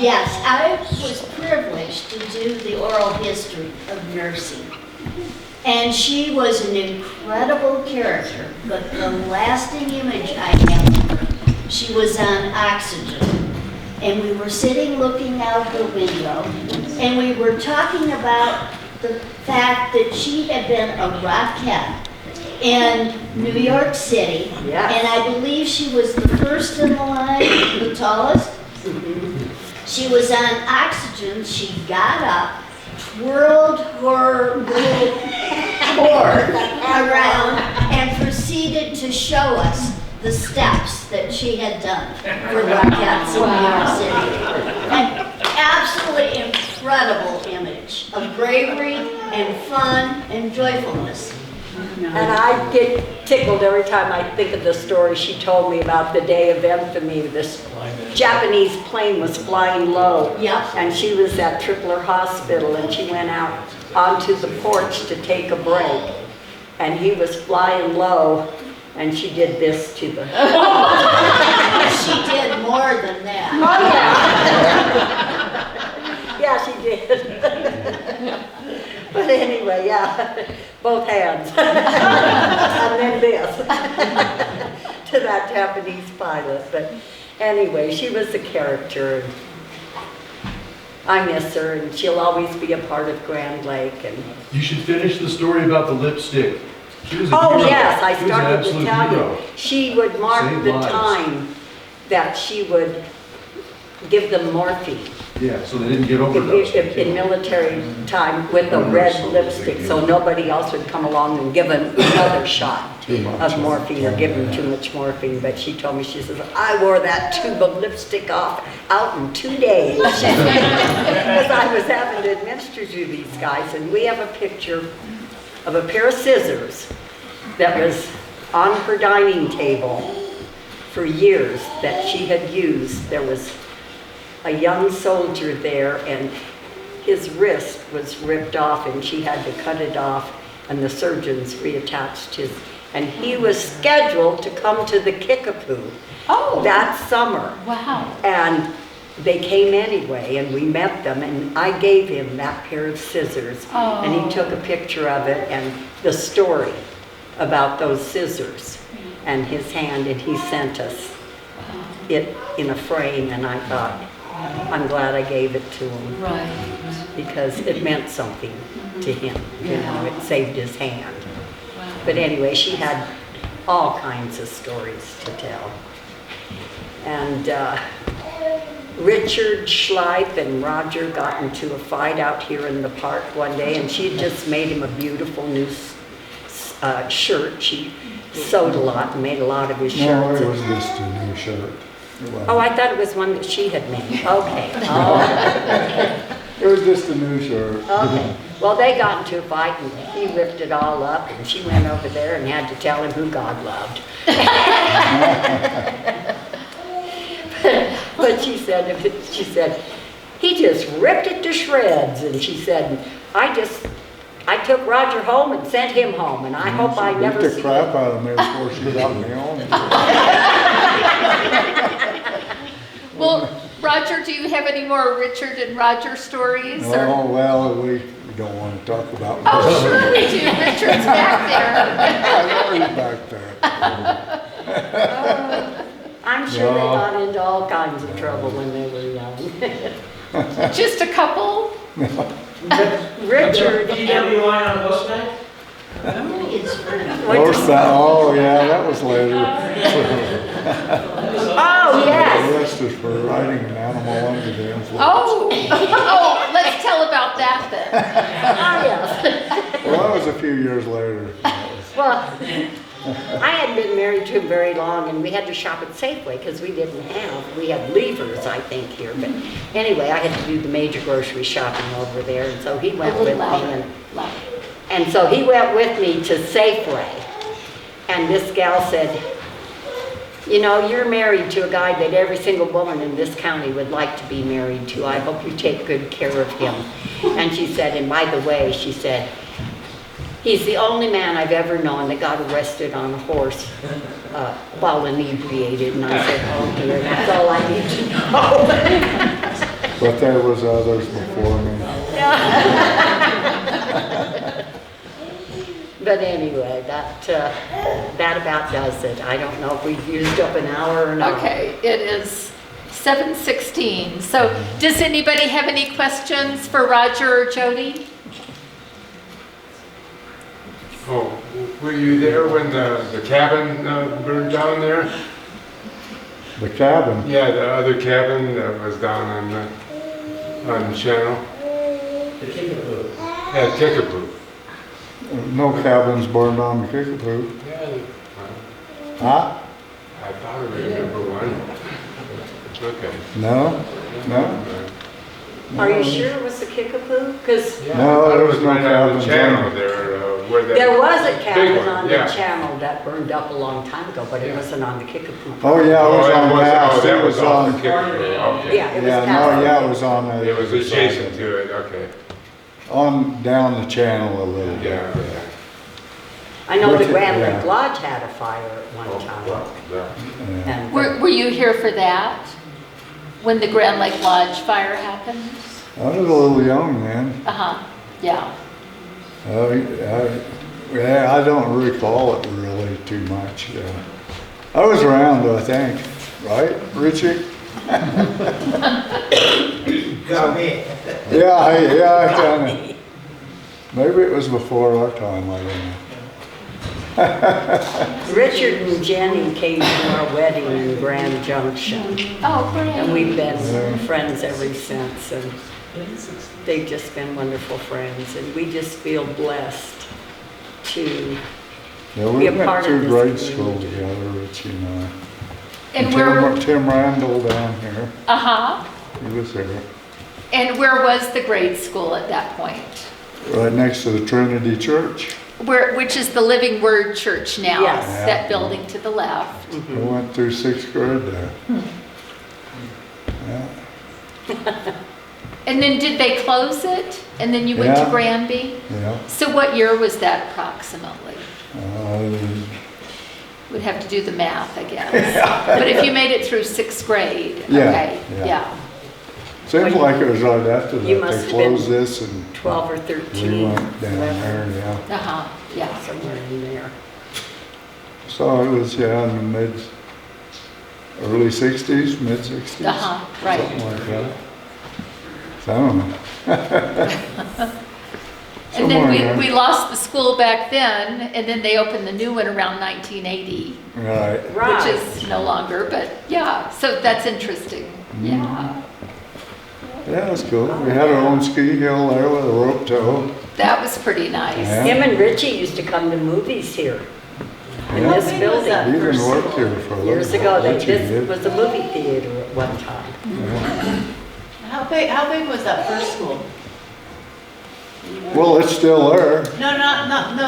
Speaker 6: Yes, I was privileged privilege to do the oral history of nursing. And she was an incredible character, but the lasting image I have of her, she was on oxygen. And we were sitting looking out the window, and we were talking about the fact that she had been a Rockette in New York City.
Speaker 1: Yes.
Speaker 6: And I believe she was the first in the line, the tallest. She was on oxygen. She got up, twirled her little cord around, and proceeded to show us the steps that she had done for Rockettes in New York City. An absolutely incredible image of bravery and fun and joyfulness.
Speaker 1: And I get tickled every time I think of the story she told me about the day of infamy. This Japanese plane was flying low.
Speaker 6: Yep.
Speaker 1: And she was at Tripler Hospital, and she went out onto the porch to take a break. And he was flying low, and she did this to the...
Speaker 6: She did more than that.
Speaker 1: Oh, yeah. Yeah, she did. But anyway, yeah, both hands. And then this to that Japanese pilot. But anyway, she was a character. And I miss her, and she'll always be a part of Grand Lake. And
Speaker 7: You should finish the story about the lipstick. She was a
Speaker 1: oh
Speaker 7: hero.
Speaker 1: yes, I
Speaker 7: She was an
Speaker 1: started to
Speaker 7: absolute
Speaker 1: tell
Speaker 7: hero.
Speaker 1: you. She would mark
Speaker 7: Saved
Speaker 1: the
Speaker 7: lives.
Speaker 1: time that she would give them morphine.
Speaker 7: Yeah, so they didn't get overdosed.
Speaker 1: In military time with a red lipstick, so nobody else would come along and give them another shot of morphine or give them too much morphine. But she told me, she says, I wore that tube of lipstick off out in 2 days. Because I was having to administer to these guys, and we have a picture of a pair of scissors that was on her dining table for years that she had used. There was a young soldier there, and his wrist was ripped off, and she had to cut it off, and the surgeons reattached his, and he was scheduled to come to the Kickapoo that summer.
Speaker 4: Wow.
Speaker 1: And they came anyway, and we met them, and I gave him that pair of scissors, and he took a picture of it and the story about those scissors and his hand, and he sent us it in a frame, and I thought, I'm glad I gave it to him.
Speaker 4: Right.
Speaker 1: Because it meant something to him, you know, it saved his hand. But anyway, she had all kinds of stories to tell. And Richard Schleip and Roger got into a fight out here in the park one day, and she just made him a beautiful new shirt. She sewed a lot and made a lot of his shirts.
Speaker 3: No, it was just a new shirt.
Speaker 1: Oh, I thought it was one that she had made. Okay. Oh.
Speaker 3: It was just a new shirt.
Speaker 1: Okay. Well, they got into a fight, and he ripped it all up, and she went over there and had to tell him who God loved. But she said, he just ripped it to shreds, and she said, I took Roger home and sent him home, and I hope I never
Speaker 3: Beat
Speaker 1: see
Speaker 3: the crap
Speaker 1: him.
Speaker 3: out of me before she got me home.
Speaker 4: Well, Roger, do you have any more Richard and Roger stories? Or?
Speaker 3: Oh, well, we don't want to talk about
Speaker 4: Oh, sure we do. Richard's back there.
Speaker 3: I know he's back there.
Speaker 1: I'm sure they
Speaker 3: No.
Speaker 1: got into all kinds of trouble when they were young.
Speaker 4: Just a couple?
Speaker 1: Richard,
Speaker 8: PWI on Mustang?
Speaker 3: Oh, yeah, that was later.
Speaker 1: oh yes,
Speaker 3: Arrested for riding an animal under the influence.
Speaker 4: Oh, let's tell about that then.
Speaker 1: oh yes.
Speaker 3: Well, that was a few years later.
Speaker 1: Well, I hadn't been married to him very long, and we had to shop at Safeway because we had levers, I think, here. But anyway, I had to do the major grocery shopping over there, and so he went with me. And so he went with me to Safeway, and this gal said, you know, you're married to a guy that every single woman in this county would like to be married to. I hope you take good care of him. And she said, and by the way, she said, he's the only man I've ever known that got arrested on a horse while inebriated. And I said, oh dear, that's all I need to know.
Speaker 3: But there was others before me.
Speaker 1: But anyway, that about does it. I don't know if we've used up an hour or not.
Speaker 4: Okay, it is 7:16. So does anybody have any questions for Roger or Jodi?
Speaker 9: Oh, were you there when the cabin burned down there?
Speaker 3: The cabin,
Speaker 9: Yeah, the other cabin that was down on the channel.
Speaker 8: The Kickapoo.
Speaker 9: Yeah, Kickapoo.
Speaker 3: no cabins burned on the Kickapoo.
Speaker 9: Yeah,
Speaker 3: Huh?
Speaker 9: I thought I remember one. Okay.
Speaker 3: No, no.
Speaker 1: Are you sure it was the Kickapoo? Because
Speaker 9: Yeah,
Speaker 3: No,
Speaker 9: I thought
Speaker 3: there
Speaker 9: it
Speaker 3: was no
Speaker 9: right on
Speaker 3: cabins
Speaker 9: the channel
Speaker 3: on it.
Speaker 9: there, where that.
Speaker 1: there was a
Speaker 9: Big
Speaker 1: cabin
Speaker 9: one,
Speaker 1: on the
Speaker 9: yeah.
Speaker 1: channel that burned up a long time ago, but it
Speaker 9: Yeah.
Speaker 1: wasn't on the Kickapoo.
Speaker 3: Oh, yeah, it was on
Speaker 9: oh,
Speaker 3: Mass,
Speaker 9: that
Speaker 3: it was
Speaker 9: off the
Speaker 3: on,
Speaker 9: Kickapoo, okay.
Speaker 1: Yeah, it was
Speaker 3: yeah,
Speaker 1: past.
Speaker 3: no, yeah, it was on.
Speaker 9: It was adjacent to it, okay.
Speaker 3: On, down the channel a little bit.
Speaker 9: Yeah, yeah.
Speaker 1: I know the
Speaker 3: Which-
Speaker 1: Grand
Speaker 3: yeah.
Speaker 1: Lake Lodge had a fire at one
Speaker 9: Oh,
Speaker 1: time.
Speaker 9: wow, yeah.
Speaker 3: Yeah.
Speaker 1: And
Speaker 4: Were you here for that? When the Grand Lake Lodge fire happened?
Speaker 3: I was a little young then.
Speaker 4: Uh-huh, yeah.
Speaker 3: Yeah, I don't recall it really too much. Yeah. I was around, I think, right, Richie?
Speaker 8: Got me.
Speaker 3: Yeah, I kind of. Maybe it was before our time. I don't know.
Speaker 1: Richard and Jenny came to our wedding in Grand Junction,
Speaker 4: Oh, great.
Speaker 1: and we've been
Speaker 3: Yeah.
Speaker 1: friends ever since, and they've just been wonderful friends, and we just feel blessed to,
Speaker 3: Yeah, we
Speaker 1: Be a
Speaker 3: went
Speaker 1: part of
Speaker 3: through
Speaker 1: this
Speaker 3: grade school
Speaker 1: community.
Speaker 3: together, Richie and I.
Speaker 4: And where,
Speaker 3: Tim Randall down here,
Speaker 4: uh-huh.
Speaker 3: he was there,
Speaker 4: And where was the grade school at that point?
Speaker 3: right next to the Trinity Church.
Speaker 4: Which is the Living Word Church now?
Speaker 1: Yes.
Speaker 4: That building to the left.
Speaker 3: I went through 6th grade there. Yeah,
Speaker 4: And then did they close it? And then you went to
Speaker 3: Yeah.
Speaker 4: Granby?
Speaker 3: yeah.
Speaker 4: So what year was that approximately?
Speaker 3: Uh,
Speaker 4: Would have to do the math, I guess. But if you made it through 6th grade,
Speaker 3: Yeah,
Speaker 4: okay,
Speaker 3: yeah.
Speaker 4: yeah.
Speaker 3: Seems like it was right after
Speaker 1: You
Speaker 3: that,
Speaker 1: must
Speaker 3: they
Speaker 1: have been
Speaker 3: closed this and
Speaker 1: 12 or
Speaker 3: we
Speaker 1: 13.
Speaker 3: went down
Speaker 1: 11,
Speaker 3: there, yeah.
Speaker 4: Uh-huh, yeah.
Speaker 1: somewhere in there.
Speaker 3: So it was, yeah, in the early 60s, mid 60s.
Speaker 4: Uh-huh, right.
Speaker 3: Something like that. So I don't know.
Speaker 4: And
Speaker 3: Somewhere in
Speaker 4: then we
Speaker 3: there.
Speaker 4: lost the school back then, and then they opened the new one around 1980,
Speaker 3: Right.
Speaker 1: Right.
Speaker 4: which is no longer, but yeah, so that's interesting, yeah.
Speaker 3: Yeah, it was cool. We had our own ski hill there with a rope tow.
Speaker 4: That was pretty nice.
Speaker 3: Yeah.
Speaker 1: Him and Richie used to come to movies here in
Speaker 3: Yeah.
Speaker 1: this building.
Speaker 3: We even worked here for a little
Speaker 1: Years
Speaker 3: bit.
Speaker 1: ago,
Speaker 3: Richie
Speaker 1: this
Speaker 3: did.
Speaker 1: was a movie theater at one time.
Speaker 3: Yeah.
Speaker 10: How big was that first school?
Speaker 3: Well, it's still there.
Speaker 10: No,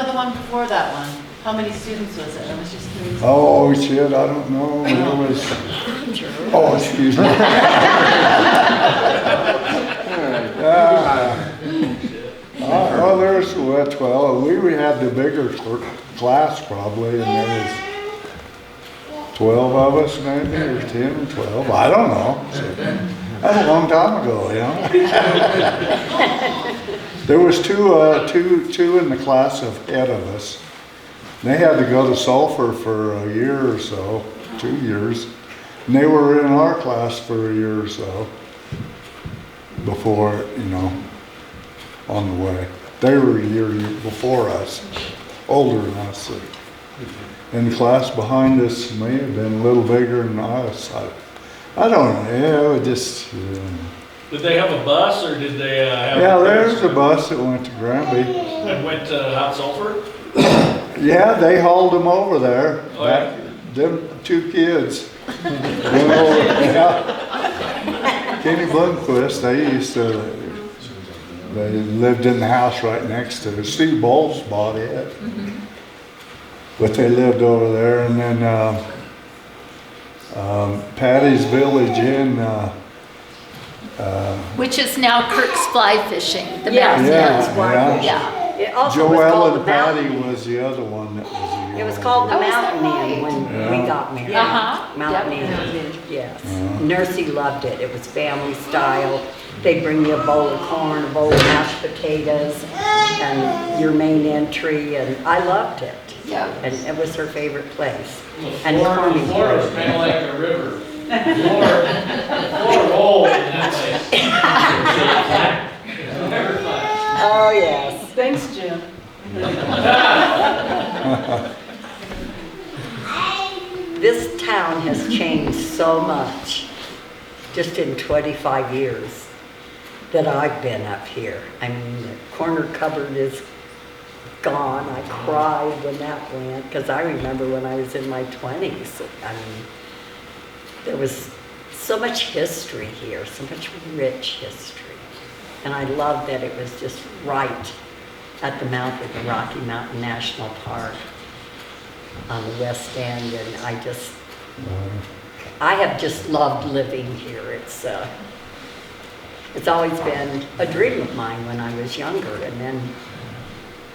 Speaker 10: the one before that one. How many students was it? I was just curious.
Speaker 3: Oh, shit, I don't know. It was, oh, excuse me. Oh, there's, well, 12. We had the bigger class probably, and there was 12 of us maybe, or 10 or 12. I don't know. That's a long time ago, you know? There was two in the class ahead of us. They had to go to Sulphur for a year or so, 2 years. And they were in our class for a year or so before, you know, on the way. They were a year before us, older than us. And the class behind us may have been a little bigger than us. I don't know, yeah, it just,
Speaker 2: Did they have a bus or did they have?
Speaker 3: yeah, there's a bus that went to Granby.
Speaker 2: That went to Hot Sulphur?
Speaker 3: Yeah, they hauled them over there.
Speaker 2: Oh, yeah.
Speaker 3: Them two kids. Went over, yeah. Kenny Blomquist, they lived in the house right next to it. Steve Bowles bought it. But they lived over there, and then Patty's Village in,
Speaker 4: Which is now Kirk's Fly Fishing, the
Speaker 1: Yeah,
Speaker 4: mountain.
Speaker 3: Yeah,
Speaker 1: that's why.
Speaker 3: yeah.
Speaker 4: Yeah,
Speaker 1: It also was
Speaker 3: Joelle
Speaker 1: called
Speaker 3: and
Speaker 1: the
Speaker 3: Patty
Speaker 1: Mountain.
Speaker 3: was the other one that was
Speaker 1: It was called the
Speaker 4: Oh, is that
Speaker 1: Mountain Inn
Speaker 4: right?
Speaker 1: when we got married.
Speaker 4: Uh-huh.
Speaker 1: Mountain
Speaker 4: Yep.
Speaker 1: Inn, yes. Nursey loved it. It was family style. They'd bring you a bowl of corn, a bowl of mashed potatoes, and your main entry, and I loved it.
Speaker 4: Yeah.
Speaker 1: And it was her favorite place. And Corny
Speaker 8: Florida's
Speaker 1: here.
Speaker 8: kind of like a river. Florida rolls in that place. Never flat.
Speaker 1: Oh, yes.
Speaker 10: Thanks, Jim.
Speaker 1: This town has changed so much just in 25 years that I've been up here. I mean, the corner cupboard is gone. I cried when that went because I remember when I was in my 20s. I mean, there was so much history here, so much rich history. And I love that it was just right at the mouth of the Rocky Mountain National Park on the west end, and I have just loved living here. It's always been a dream of mine when I was younger, and then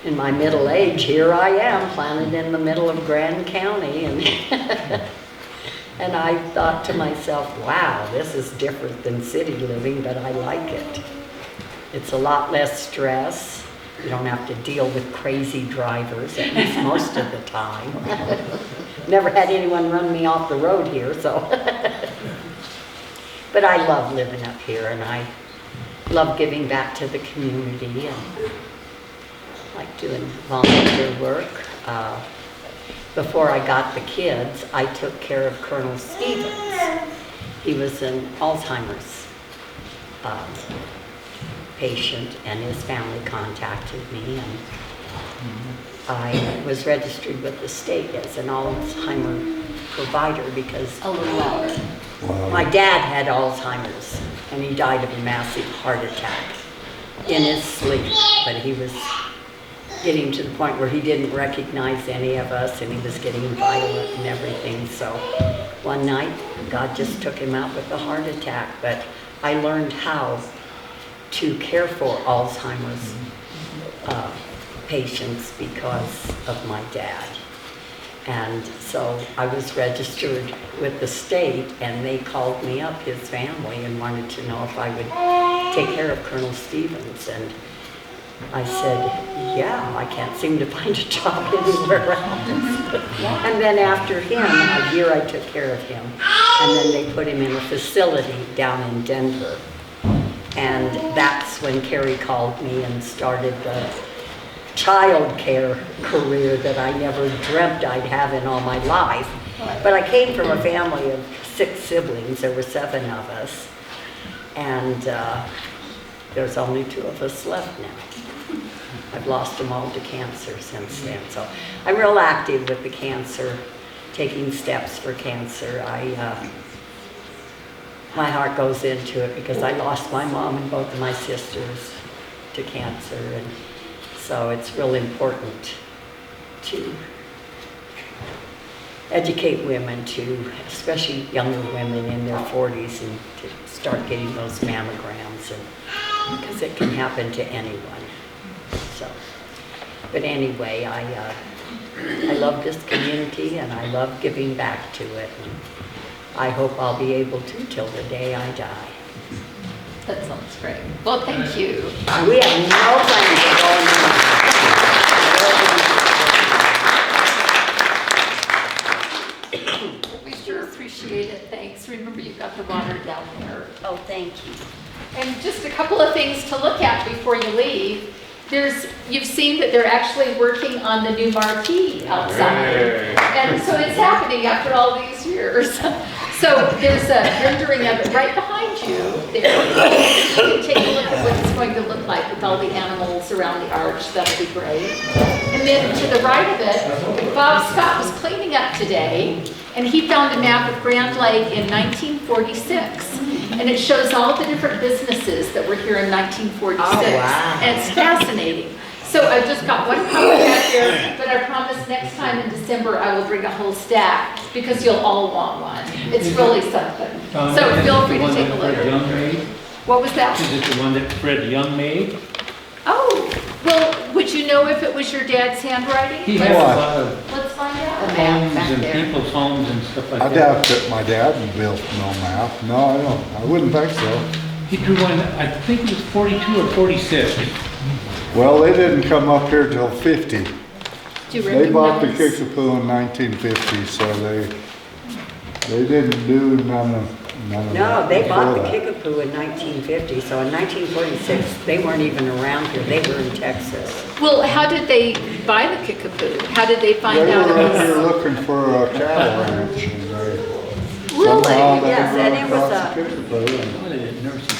Speaker 1: in my middle age, here I am, planted in the middle of Grand County, and and I thought to myself, wow, this is different than city living, but I like it. It's a lot less stress. You don't have to deal with crazy drivers, at least most of the time. Never had anyone run me off the road here, so. But I love living up here, and I love giving back to the community, and like doing volunteer work. Before I got the kids, I took care of Colonel Stevens. He was an Alzheimer's patient, and his family contacted me, and I was registered with the state as an Alzheimer provider because
Speaker 4: A little louder.
Speaker 1: my dad had Alzheimer's, and he died of a massive heart attack in his sleep, but he was getting to the point where he didn't recognize any of us, and he was getting violent and everything. So one night, God just took him out with a heart attack, but I learned how to care for Alzheimer's patients because of my dad. And so I was registered with the state, and they called me up, his family, and wanted to know if I would take care of Colonel Stevens. And I said, yeah, I can't seem to find a job anywhere else. And then after him, a year I took care of him. And then they put him in a facility down in Denver. And that's when Carrie called me and started the child care career that I never dreamt I'd have in all my life. But I came from a family of 6 siblings. There were 7 of us. And there's only 2 of us left now. I've lost them all to cancer since then. So I'm real active with the cancer, taking steps for cancer. My heart goes into it because I lost my mom and both of my sisters to cancer, and so it's real important to educate women, especially younger women in their 40s, and to start getting those mammograms, and because it can happen to anyone. So, but anyway, I love this community, and I love giving back to it. And I hope I'll be able to till the day I die.
Speaker 4: That sounds great. Well, thank you.
Speaker 1: We have no plans of going on.
Speaker 4: We sure appreciate it. Thanks. Remember, you've got the water down there.
Speaker 1: Oh, thank you.
Speaker 4: And just a couple of things to look at before you leave. You've seen that they're actually working on the new marquee outside. And so it's happening after all these years. So there's a rendering of it right behind you there. You can take a look at what it's going to look like with all the animals around the arch. That'll be great. And then to the right of it, Bob Scott was cleaning up today, and he found a map of Grand Lake in 1946. And it shows all the different businesses that were here in 1946.
Speaker 1: Oh, wow.
Speaker 4: And it's fascinating. So I've just got one copy back here, but I promise next time in December I will bring a whole stack because you'll all want one. It's really something. So feel free to take a look.
Speaker 8: Young made?
Speaker 4: What was that?
Speaker 8: Is it the one that Fred Young made?
Speaker 4: Oh, well, would you know if it was your dad's handwriting?
Speaker 8: He has a lot of
Speaker 4: Let's
Speaker 1: find out.
Speaker 4: The map
Speaker 8: Homes
Speaker 4: back
Speaker 8: and
Speaker 4: there.
Speaker 8: people's homes and stuff like
Speaker 3: I
Speaker 8: that.
Speaker 3: doubt that my dad built no map. No, I don't. I wouldn't think so.
Speaker 8: He drew one, I think it was 42 or 46.
Speaker 3: Well, they didn't come up here till 50.
Speaker 4: Do you
Speaker 3: They bought the
Speaker 4: recognize?
Speaker 3: Kickapoo in 1950, so they didn't do none of that.
Speaker 1: No, they bought the
Speaker 3: before that.
Speaker 1: Kickapoo in 1950, so in 1946, they weren't even around here, they were in Texas.
Speaker 4: Well, how did they buy the Kickapoo? How did they find
Speaker 3: They
Speaker 4: out
Speaker 3: were
Speaker 4: it
Speaker 3: up here
Speaker 4: was?
Speaker 3: looking for a cattle ranch, and
Speaker 4: Really?
Speaker 3: somehow they
Speaker 1: Yes,
Speaker 3: run
Speaker 1: and it was
Speaker 3: across the Kickapoo. and-
Speaker 8: What is it, nursing?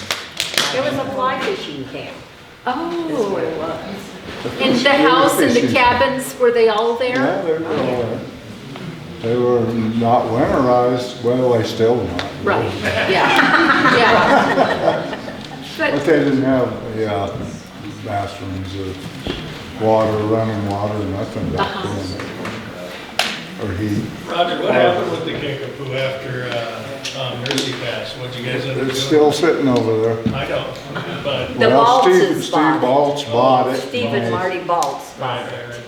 Speaker 1: It was a fly fishing camp, is what
Speaker 4: Oh,
Speaker 1: it was.
Speaker 4: and the house and the
Speaker 3: fishing.
Speaker 4: cabins, were they all
Speaker 3: Yeah,
Speaker 4: there?
Speaker 3: they were all right. They were not winterized, well, they still not.
Speaker 4: Right, yeah, yeah.
Speaker 3: But
Speaker 4: But,
Speaker 3: they didn't have, bathrooms or water, running water, nothing back then. Or heat.
Speaker 11: Roger, what happened with the Kickapoo after Mercy passed? What'd you guys end up
Speaker 3: It's
Speaker 11: doing?
Speaker 3: still sitting over there.
Speaker 11: I know, but,
Speaker 1: The
Speaker 3: Well,
Speaker 1: Baltzes bought it.
Speaker 3: Steve Baltz bought it.
Speaker 1: Steve and Marty Baltz bought
Speaker 11: right,
Speaker 1: it.
Speaker 11: right, right.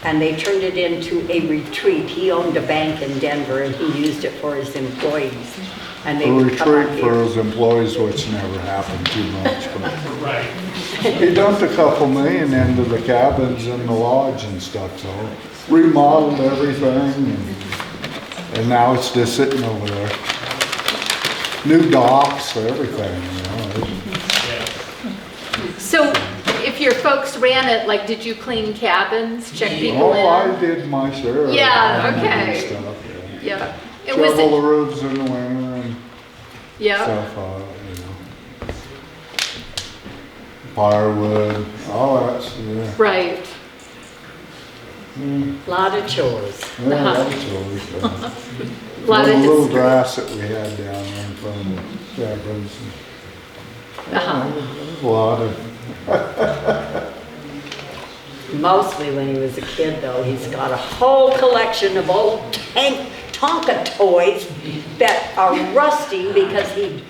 Speaker 1: And they turned it into a retreat. He owned a bank in Denver and he used it for his employees. And they
Speaker 3: A
Speaker 1: would come up
Speaker 3: retreat for
Speaker 1: here.
Speaker 3: his employees, which never happened too much. But
Speaker 11: Right.
Speaker 3: he dumped a couple million into the cabins and the lodge and stuff, so remodeled everything, and now it's just sitting over there. New docks, everything,
Speaker 4: so if your folks ran it, like, did you clean cabins, check people
Speaker 3: Oh, I
Speaker 4: in?
Speaker 3: did my share. of
Speaker 4: Yeah,
Speaker 3: that and
Speaker 4: okay.
Speaker 3: stuff, yeah.
Speaker 4: Yeah. It was,
Speaker 3: Shovel the roofs in the winter and
Speaker 4: yeah,
Speaker 3: stuff, firewood, all that, yeah.
Speaker 4: right.
Speaker 1: Lot of chores.
Speaker 3: Yeah,
Speaker 4: Uh-huh.
Speaker 3: that's always fun.
Speaker 4: Lot
Speaker 3: The
Speaker 4: of
Speaker 3: little
Speaker 4: dis-
Speaker 3: grass that we had down there in front of the cabins.
Speaker 4: Uh-huh.
Speaker 3: There's a lot of,
Speaker 1: Mostly when he was a kid though, he's got a whole collection of old Tonka toys that are rusting because he'd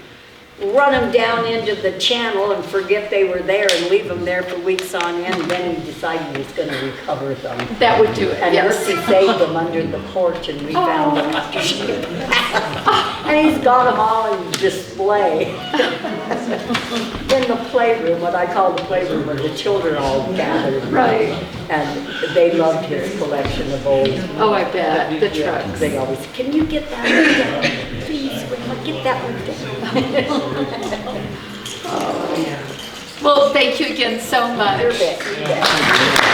Speaker 1: run them down into the channel and forget they were there and leave them there for weeks on end. Then he decided he was gonna recover them.
Speaker 4: That would do it,
Speaker 1: And
Speaker 4: yes.
Speaker 1: Mercy saved them under the porch and we found them after she passed. And he's got them all in display. In the playroom, what I call the playroom, where the children all gathered.
Speaker 4: Right.
Speaker 1: And they loved his collection of old.
Speaker 4: Oh, I bet, the
Speaker 1: Yeah,
Speaker 4: trucks.
Speaker 1: they always, can you get that one down? Please, Grandma, get that one down.
Speaker 4: Well, thank you again so much.
Speaker 1: You bet, you bet.